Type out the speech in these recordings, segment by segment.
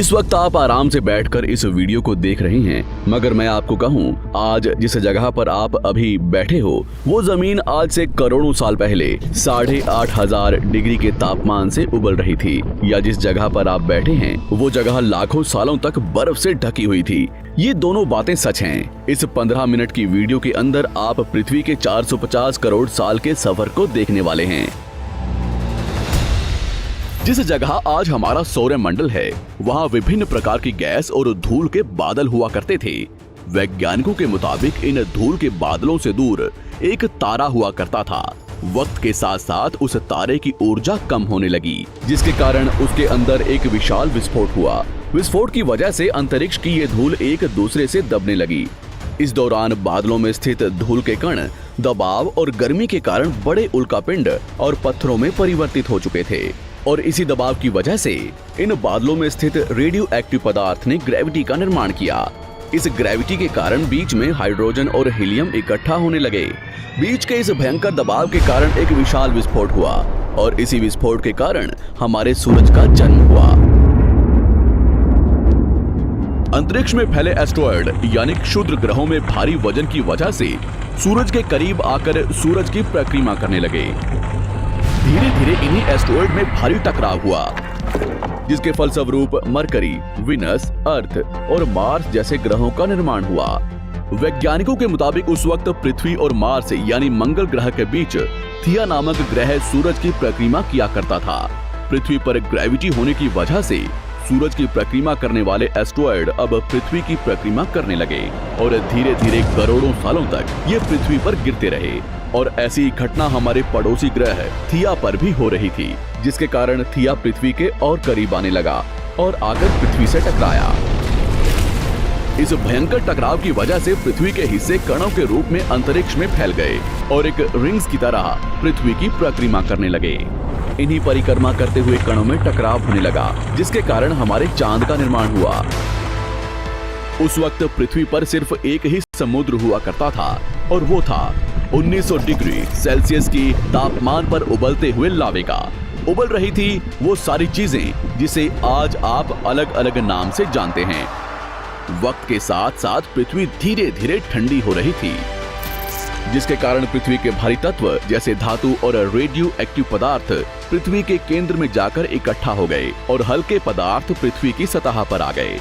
इस वक्त आप आराम से बैठकर इस वीडियो को देख रहे हैं, मगर मैं आपको कहूं, आज जिस जगह पर आप अभी बैठे हो वो जमीन आज से करोड़ों साल पहले 8,500 डिग्री के तापमान से उबल रही थी, या जिस जगह पर आप बैठे हैं वो जगह लाखों सालों तक बर्फ से ढकी हुई थी। ये दोनों बातें सच हैं। इस 15 मिनट की वीडियो के अंदर आप पृथ्वी के 450 करोड़ साल के सफर को देखने वाले हैं। जिस जगह आज हमारा सौरमंडल है, वहाँ विभिन्न प्रकार की गैस और धूल के बादल हुआ करते थे। वैज्ञानिकों के मुताबिक इन धूल के बादलों से दूर एक तारा हुआ करता था। वक्त के साथ साथ उस तारे की ऊर्जा कम होने लगी, जिसके कारण उसके अंदर एक विशाल विस्फोट हुआ। विस्फोट की वजह से अंतरिक्ष की ये धूल एक दूसरे से दबने लगी। इस दौरान बादलों में स्थित धूल के कण दबाव और गर्मी के कारण बड़े उल्कापिंड और पत्थरों में परिवर्तित हो चुके थे, और इसी दबाव की वजह से इन बादलों में स्थित रेडियो एक्टिव पदार्थ ने ग्रेविटी का निर्माण किया। इस ग्रेविटी के कारण बीच में हाइड्रोजन और हीलियम इकट्ठा होने लगे। बीच के इस भयंकर दबाव के कारण एक विशाल विस्फोट हुआ, और इसी विस्फोट के कारण हमारे सूरज का जन्म हुआ। अंतरिक्ष में फैले एस्टेरॉयड यानी क्षुद्र ग्रहों में भारी वजन की वजह से सूरज के करीब आकर सूरज की परिक्रमा करने लगे। धीरे धीरे इन्हीं एस्टेरॉयड में भारी टकराव हुआ, जिसके फलस्वरूप मरकरी, विनस, अर्थ और मार्स जैसे ग्रहों का निर्माण हुआ। वैज्ञानिकों के मुताबिक उस वक्त पृथ्वी और मार्स यानी मंगल ग्रह के बीच थिया नामक ग्रह सूरज की परिक्रमा किया करता था। पृथ्वी पर ग्रेविटी होने की वजह से सूरज की परिक्रमा करने वाले एस्टेरॉयड अब पृथ्वी की परिक्रमा करने लगे, और धीरे धीरे करोड़ों सालों तक ये पृथ्वी पर गिरते रहे। और ऐसी घटना हमारे पड़ोसी ग्रह थिया पर भी हो रही थी, जिसके कारण थिया पृथ्वी के और करीब आने लगा और आकर पृथ्वी से टकराया। इस भयंकर टकराव की वजह से पृथ्वी के हिस्से कणों के रूप में अंतरिक्ष में फैल गए और एक रिंग्स की तरह पृथ्वी की परिक्रमा करने लगे। इन्हीं परिक्रमा करते हुए कणों में टकराव होने लगा, जिसके कारण हमारे चांद का निर्माण हुआ। उस वक्त पृथ्वी पर सिर्फ एक ही समुद्र हुआ करता था, और वो था 1900 डिग्री सेल्सियस की तापमान पर उबलते हुए लावे का। उबल रही थी वो सारी चीजें जिसे आज आप अलग अलग नाम से जानते हैं। वक्त के साथ साथ पृथ्वी धीरे धीरे ठंडी हो रही थी, जिसके कारण पृथ्वी के भारी तत्व जैसे धातु और रेडियो एक्टिव पदार्थ पृथ्वी के केंद्र में जाकर इकट्ठा हो गए, और हल्के पदार्थ पृथ्वी की सतह पर आ गए।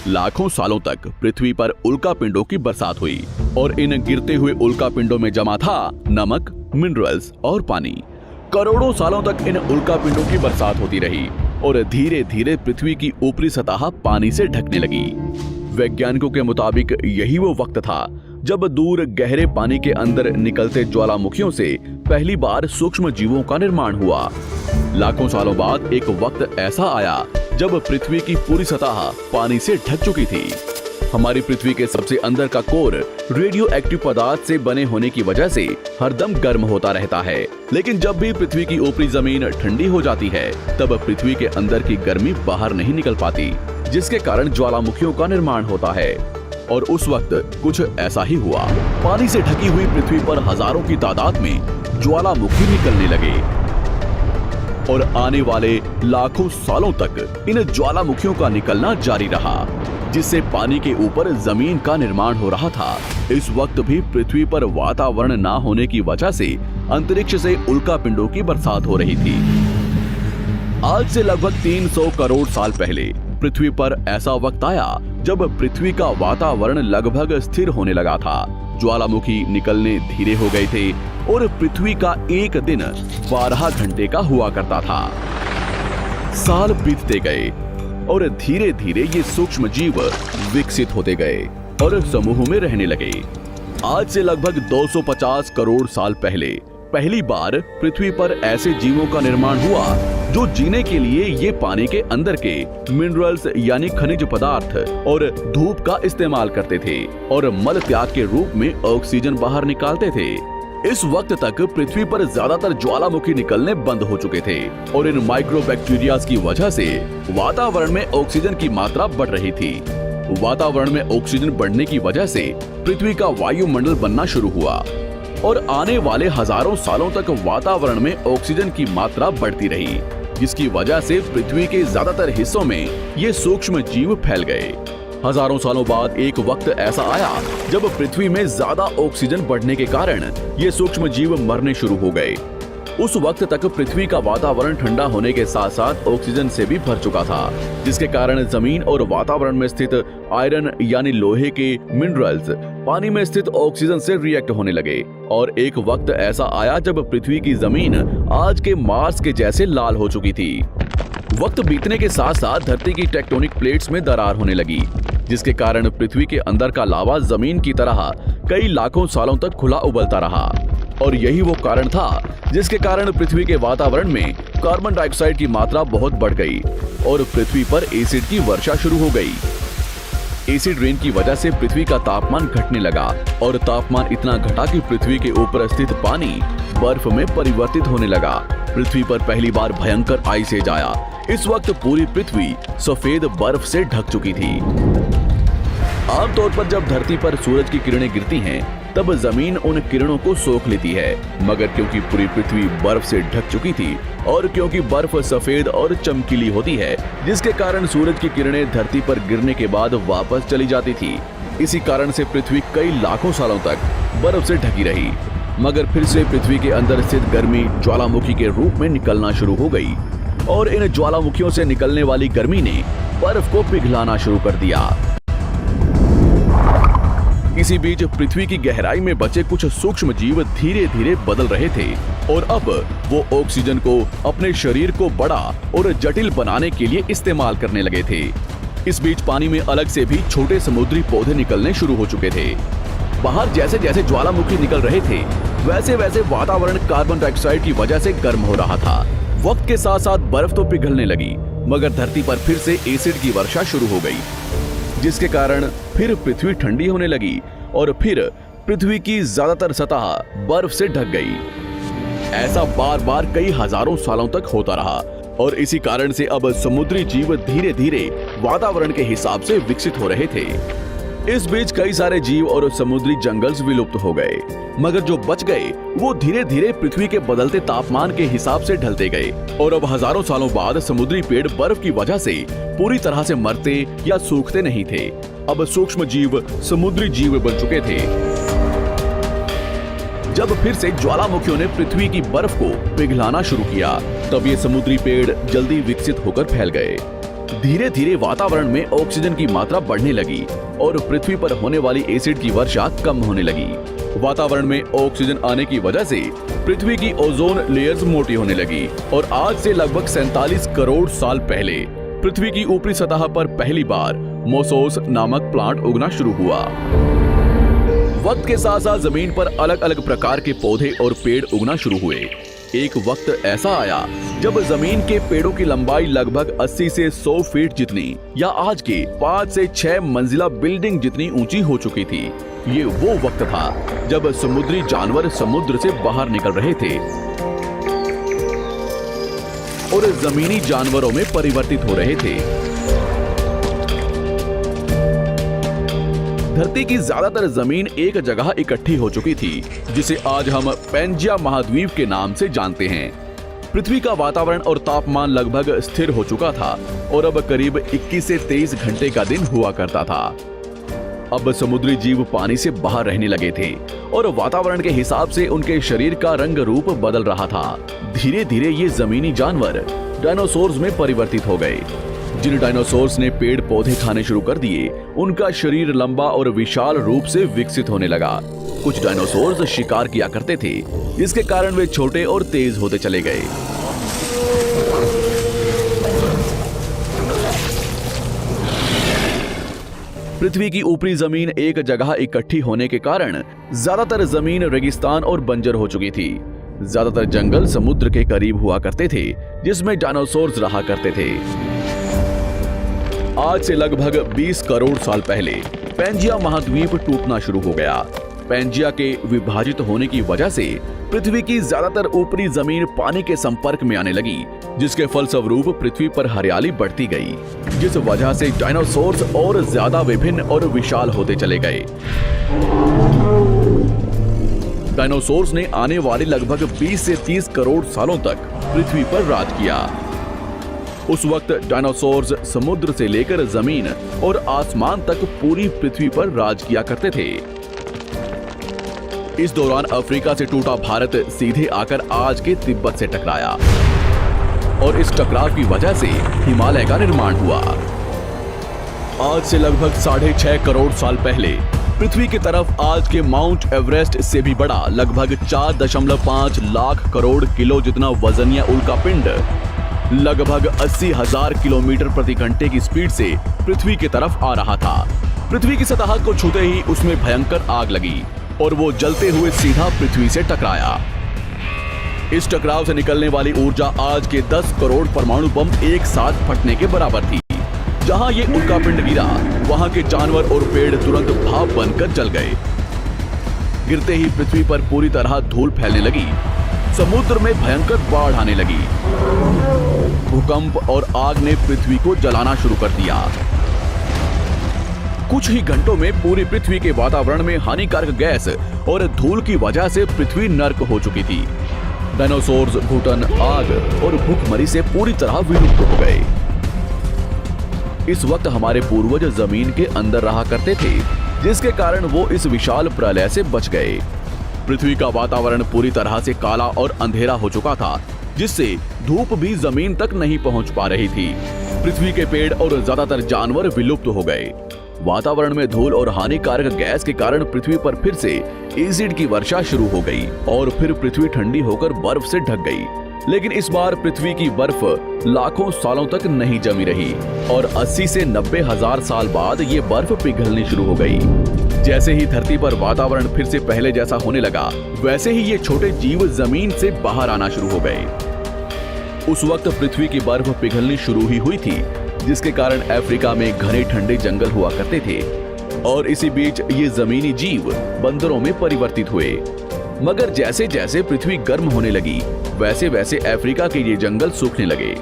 लाखों सालों तक पृथ्वी पर उल्कापिंडों की बरसात हुई, और इन गिरते हुए उल्कापिंडों में जमा था नमक, मिनरल्स और पानी। करोड़ों सालों तक इन उल्कापिंडों की बरसात होती रही, और धीरे धीरे पृथ्वी की ऊपरी सतह पानी से ढकने लगी। वैज्ञानिकों के मुताबिक यही वो वक्त था जब दूर गहरे पानी के अंदर निकलते ज्वालामुखियों से पहली बार सूक्ष्म जीवों का निर्माण हुआ। लाखों सालों बाद एक वक्त ऐसा आया जब पृथ्वी की पूरी सतह पानी से ढक चुकी थी। हमारी पृथ्वी के सबसे अंदर का कोर रेडियो एक्टिव पदार्थ से बने होने की वजह से हरदम गर्म होता रहता है, लेकिन जब भी पृथ्वी की ऊपरी जमीन ठंडी हो जाती है, तब पृथ्वी के अंदर की गर्मी बाहर नहीं निकल पाती, जिसके कारण ज्वालामुखियों का निर्माण होता है। और उस वक्त कुछ ऐसा ही हुआ। पानी से ढकी हुई पृथ्वी पर हजारों की तादाद में ज्वालामुखी निकलने लगे, और आने वाले लाखों सालों तक इन ज्वालामुखियों का निकलना जारी रहा, जिससे पानी के ऊपर जमीन का निर्माण हो रहा था। इस वक्त भी पृथ्वी पर वातावरण ना होने की वजह से अंतरिक्ष से उल्कापिंडों की बरसात हो रही थी। आज से लगभग 300 करोड़ साल पहले पृथ्वी पर ऐसा वक्त आया जब पृथ्वी का वातावरण लगभग स्थिर होने लगा था। ज्वालामुखी निकलने धीरे हो गए थे, और पृथ्वी का एक दिन 12 घंटे का हुआ करता था। साल बीतते गए, और धीरे धीरे ये सूक्ष्म जीव विकसित होते गए और समूह में रहने लगे। आज से लगभग 250 करोड़ साल पहले पहली बार पृथ्वी पर ऐसे जीवों का निर्माण हुआ जो जीने के लिए ये पानी के अंदर के मिनरल्स यानी खनिज पदार्थ और धूप का इस्तेमाल करते थे, और मल त्याग के रूप में ऑक्सीजन बाहर निकालते थे। इस वक्त तक पृथ्वी पर ज्यादातर ज्वालामुखी निकलने बंद हो चुके थे, और इन माइक्रोबैक्टीरियाज की वजह से वातावरण में ऑक्सीजन की मात्रा बढ़ रही थी। वातावरण में ऑक्सीजन बढ़ने की वजह से पृथ्वी का वायुमंडल बनना शुरू हुआ, और आने वाले हजारों सालों तक वातावरण में ऑक्सीजन की मात्रा बढ़ती रही। जिसकी वजह से पृथ्वी के ज्यादातर हिस्सों में ये सूक्ष्म जीव फैल गए। हजारों सालों बाद एक वक्त ऐसा आया जब पृथ्वी में ज्यादा ऑक्सीजन बढ़ने के कारण ये सूक्ष्म जीव मरने शुरू हो गए। उस वक्त तक पृथ्वी का वातावरण ठंडा होने के साथ साथ ऑक्सीजन से भी भर चुका था, जिसके कारण जमीन और वातावरण में स्थित आयरन यानी लोहे के मिनरल्स पानी में स्थित ऑक्सीजन से रिएक्ट होने लगे। और एक वक्त ऐसा आया जब पृथ्वी की जमीन आज के मार्स के जैसे लाल हो चुकी थी। वक्त बीतने के साथ साथ धरती की टेक्टोनिक प्लेट्स में दरार होने लगी, जिसके कारण पृथ्वी के अंदर का लावा जमीन की तरह कई लाखों सालों तक खुला उबलता रहा। और यही वो कारण था जिसके कारण पृथ्वी के वातावरण में कार्बन डाइऑक्साइड की मात्रा बहुत बढ़ गई और पृथ्वी पर एसिड की वर्षा शुरू हो गई। एसिड रेन की वजह से पृथ्वी का तापमान घटने लगा और तापमान इतना घटा कि पृथ्वी के ऊपर स्थित पानी बर्फ में परिवर्तित होने लगा। पृथ्वी पर पहली बार भयंकर आइस एज आया। इस वक्त पूरी पृथ्वी सफेद बर्फ से ढक चुकी थी। आमतौर पर जब धरती पर सूरज की किरणें गिरती हैं, तब जमीन उन किरणों को सोख लेती है, मगर क्योंकि पूरी पृथ्वी बर्फ से ढक चुकी थी और क्योंकि बर्फ सफेद और चमकीली होती है, जिसके कारण सूरज की किरणें धरती पर गिरने के बाद वापस चली जाती थी। इसी कारण से पृथ्वी कई लाखों सालों तक बर्फ से ढकी रही, मगर फिर से पृथ्वी के अंदर स्थित गर्मी ज्वालामुखी के रूप में निकलना शुरू हो गई और इन ज्वालामुखियों से निकलने वाली गर्मी ने बर्फ को पिघलाना शुरू कर दिया। इसी बीच पृथ्वी की गहराई में बचे कुछ सूक्ष्म जीव धीरे धीरे बदल रहे थे और अब वो ऑक्सीजन को अपने शरीर को बड़ा और जटिल बनाने के लिए इस्तेमाल करने लगे थे। इस बीच पानी में अलग से भी छोटे समुद्री पौधे निकलने शुरू हो चुके थे। बाहर जैसे जैसे ज्वालामुखी निकल रहे थे, वैसे वैसे वातावरण कार्बन डाइऑक्साइड की वजह से गर्म हो रहा था। वक्त के साथ साथ बर्फ तो पिघलने लगी, मगर धरती पर फिर से एसिड की वर्षा शुरू हो गई, जिसके कारण फिर पृथ्वी ठंडी होने लगी और फिर पृथ्वी की ज्यादातर सतह बर्फ से ढक गई। ऐसा बार बार कई हजारों सालों तक होता रहा और इसी कारण से अब समुद्री जीव धीरे धीरे वातावरण के हिसाब से विकसित हो रहे थे। इस बीच कई सारे जीव और समुद्री जंगल्स विलुप्त हो गए, मगर जो बच गए वो धीरे धीरे पृथ्वी के बदलते तापमान के हिसाब से ढलते गए और अब हजारों सालों बाद समुद्री पेड़ बर्फ की वजह से पूरी तरह से मरते या सूखते नहीं थे। अब सूक्ष्म जीव समुद्री जीव बन चुके थे। जब फिर से ज्वालामुखियों ने पृथ्वी की बर्फ को पिघलाना शुरू किया, तब ये समुद्री पेड़ जल्दी विकसित होकर फैल गए। धीरे धीरे वातावरण में ऑक्सीजन की मात्रा बढ़ने लगी और पृथ्वी पर होने वाली एसिड की वर्षा कम होने लगी। वातावरण में ऑक्सीजन आने की वजह से पृथ्वी की ओजोन लेयर्स मोटी होने लगी और आज से लगभग 47 करोड़ साल पहले पृथ्वी की ऊपरी सतह पर पहली बार मोसोस नामक प्लांट उगना शुरू हुआ। वक्त के साथ साथ जमीन पर अलग अलग प्रकार के पौधे और पेड़ उगना शुरू हुए। एक वक्त ऐसा आया जब जमीन के पेड़ों की लंबाई लगभग 80 से 100 फीट जितनी या आज के 5 से 6 मंजिला बिल्डिंग जितनी ऊंची हो चुकी थी। ये वो वक्त था जब समुद्री जानवर समुद्र से बाहर निकल रहे थे और जमीनी जानवरों में परिवर्तित हो रहे थे। धरती की ज्यादातर जमीन एक जगह इकट्ठी हो चुकी थी, जिसे आज हम पैंजिया महाद्वीप के नाम से जानते हैं। पृथ्वी का वातावरण और तापमान लगभग स्थिर हो चुका था और अब करीब 21 से 23 घंटे का दिन हुआ करता था। अब समुद्री जीव पानी से बाहर रहने लगे थे और वातावरण के हिसाब से उनके शरीर का रंग रूप बदल रहा था। धीरे धीरे ये जमीनी जानवर डायनासोर्स में परिवर्तित हो गए। जिन डायनासोर्स ने पेड़ पौधे खाने शुरू कर दिए, उनका शरीर लंबा और विशाल रूप से विकसित होने लगा। कुछ डायनासोर्स शिकार किया करते थे, जिसके कारण वे छोटे और तेज होते चले गए। पृथ्वी की ऊपरी जमीन एक जगह इकट्ठी होने के कारण ज्यादातर जमीन रेगिस्तान और बंजर हो चुकी थी। ज्यादातर जंगल समुद्र के करीब हुआ करते थे, जिसमें डायनासोर्स रहा करते थे। आज से लगभग 20 करोड़ साल पहले पैंजिया महाद्वीप टूटना शुरू हो गया। पैंजिया के विभाजित होने की वजह से पृथ्वी की ज्यादातर ऊपरी जमीन पानी के संपर्क में आने लगी, जिसके फलस्वरूप पृथ्वी पर हरियाली बढ़ती गई, जिस वजह से डायनासोर्स और ज्यादा विभिन्न और विशाल होते चले गए। डायनासोर्स ने आने वाले लगभग 20 से 30 करोड़ सालों तक पृथ्वी पर राज किया। उस वक्त डायनासोर्स समुद्र से लेकर जमीन और आसमान तक पूरी पृथ्वी पर राज किया करते थे। इस दौरान अफ्रीका से टूटा भारत सीधे आकर आज के तिब्बत से टकराया और इस टकराव की वजह से हिमालय का निर्माण हुआ। आज से लगभग 6.5 करोड़ साल पहले पृथ्वी की तरफ आज के माउंट एवरेस्ट से भी बड़ा लगभग 4.5 लाख करोड़ किलो जितना वजनिया उल्कापिंड लगभग 80,000 किलोमीटर प्रति घंटे की स्पीड से पृथ्वी की तरफ आ रहा था। पृथ्वी की सतह को छूते ही उसमें भयंकर आग लगी और वो जलते हुए सीधा पृथ्वी से टकराया। इस टकराव से निकलने वाली ऊर्जा आज के 10 करोड़ परमाणु बम एक साथ फटने के बराबर थी। जहां ये उल्कापिंड गिरा, वहां के जानवर और पेड़ तुरंत भाप बनकर जल गए। गिरते ही पृथ्वी पर पूरी तरह धूल फैलने लगी, समुद्र में भयंकर बाढ़ आने लगी। भूकंप और आग ने पृथ्वी को जलाना शुरू कर दिया। कुछ ही घंटों में पूरी पृथ्वी के वातावरण में हानिकारक गैस और धूल की वजह से पृथ्वी नर्क हो चुकी थी। डायनासोर्स घुटन, आग और भूखमरी से पूरी तरह विलुप्त हो गए। इस वक्त हमारे पूर्वज जमीन के अंदर रहा करते थे, जिसके कारण वो इस विशाल प्रलय से बच गए। पृथ्वी का वातावरण पूरी तरह से काला और अंधेरा हो चुका था, जिससे धूप भी जमीन तक नहीं पहुंच पा रही थी। पृथ्वी के पेड़ और ज्यादातर जानवर विलुप्त हो गए। वातावरण में धूल और हानिकारक गैस के कारण पृथ्वी पर फिर से एसिड की वर्षा शुरू हो गई और फिर पृथ्वी ठंडी होकर बर्फ से ढक गई। लेकिन इस बार पृथ्वी की बर्फ लाखों सालों तक नहीं जमी रही और 80 से 90 हजार साल बाद ये बर्फ पिघलनी शुरू हो गई। जैसे ही धरती पर वातावरण फिर से पहले जैसा होने लगा, वैसे ही ये छोटे जीव जमीन से बाहर आना शुरू हो गए। उस वक्त पृथ्वी की बर्फ पिघलनी शुरू ही हुई थी, जिसके कारण अफ्रीका में घने ठंडे जंगल हुआ करते थे और इसी बीच ये जमीनी जीव बंदरों में परिवर्तित हुए। मगर जैसे जैसे पृथ्वी गर्म होने लगी, वैसे वैसे अफ्रीका के ये जंगल सूखने लगे।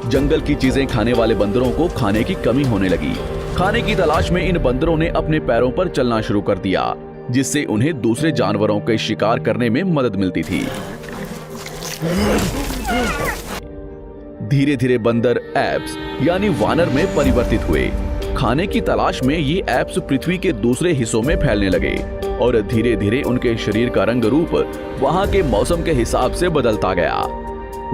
जंगल की चीजें खाने वाले बंदरों को खाने की कमी होने लगी। खाने की तलाश में इन बंदरों ने अपने पैरों पर चलना शुरू कर दिया, जिससे उन्हें दूसरे जानवरों के शिकार करने में मदद मिलती थी। धीरे धीरे बंदर एप्स यानी वानर में परिवर्तित हुए। खाने की तलाश में ये एप्स पृथ्वी के दूसरे हिस्सों में फैलने लगे और धीरे धीरे उनके शरीर का रंग रूप वहां के मौसम के हिसाब से बदलता गया।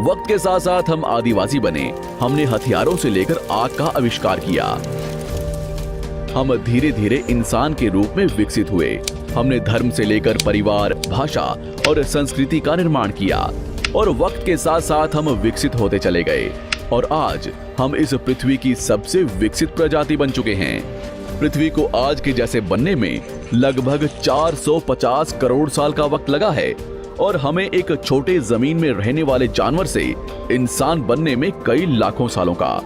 वक्त के साथ साथ हम आदिवासी बने। हमने हथियारों से लेकर आग का आविष्कार किया। हम धीरे धीरे इंसान के रूप में विकसित हुए। हमने धर्म से लेकर परिवार, भाषा और संस्कृति का निर्माण किया और वक्त के साथ साथ हम विकसित होते चले गए और आज हम इस पृथ्वी की सबसे विकसित प्रजाति बन चुके हैं। पृथ्वी को आज के जैसे बनने में लगभग 450 करोड़ साल का वक्त लगा है और हमें एक छोटे जमीन में रहने वाले जानवर से इंसान बनने में कई लाखों सालों का।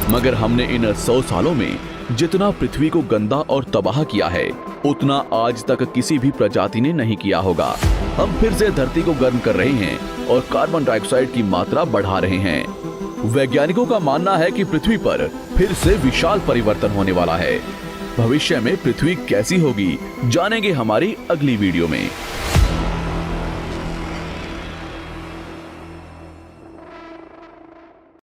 मगर हमने इन 100 सालों में जितना पृथ्वी को गंदा और तबाह किया है, उतना आज तक किसी भी प्रजाति ने नहीं किया होगा। हम फिर से धरती को गर्म कर रहे हैं और कार्बन डाइऑक्साइड की मात्रा बढ़ा रहे हैं। वैज्ञानिकों का मानना है कि पृथ्वी पर फिर से विशाल परिवर्तन होने वाला है। भविष्य में पृथ्वी कैसी होगी, जानेंगे हमारी अगली वीडियो में।